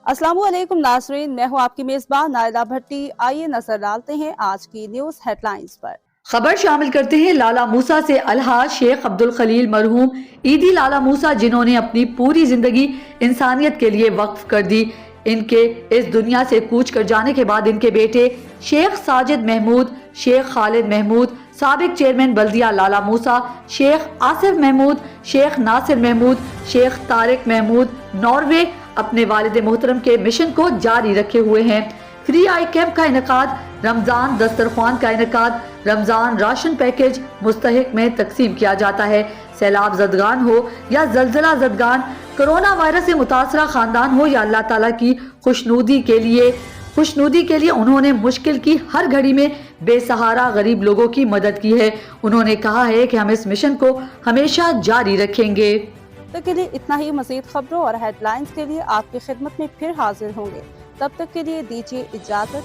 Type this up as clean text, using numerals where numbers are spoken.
अस्सलामु अलैकुम नाज़रीन, मैं हूँ आपकी मेज़बान नाइला भट्टी। आइए नजर डालते हैं आज की न्यूज़ हेडलाइंस पर। खबर शामिल करते हैं लाला मूसा से। अलहाज शेख अब्दुल खलील मरहूम ईदी लाला मूसा, जिन्होंने अपनी पूरी जिंदगी इंसानियत के लिए वक्फ कर दी। इनके इस दुनिया से कूच कर जाने के बाद इनके बेटे शेख साजिद महमूद, शेख खालिद महमूद, साबिक चेयरमैन बल्दिया लाला मूसा, शेख आसिफ महमूद, शेख नासिर महमूद, शेख तारिक महमूद नॉर्वे अपने वालिद मोहतरम के मिशन को जारी रखे हुए हैं। फ्री आई कैंप का इनकाद, रमजान दस्तरख्वान का इनकाद, रमजान राशन पैकेज मुस्तहिक में तकसीम किया जाता है। सैलाब ज़दगान हो या ज़लज़ला ज़दगान, कोरोना वायरस से मुतासरा खानदान हो या अल्लाह ताला की खुशनुदी के लिए उन्होंने मुश्किल की हर घड़ी में बेसहारा गरीब लोगों की मदद की है। उन्होंने कहा है कि हम इस मिशन को हमेशा जारी रखेंगे। तब तक के लिए इतना ही। मज़ीद खबरों और हेडलाइंस के लिए आपकी खिदमत में फिर हाजिर होंगे। तब तक के लिए दीजिए इजाज़त।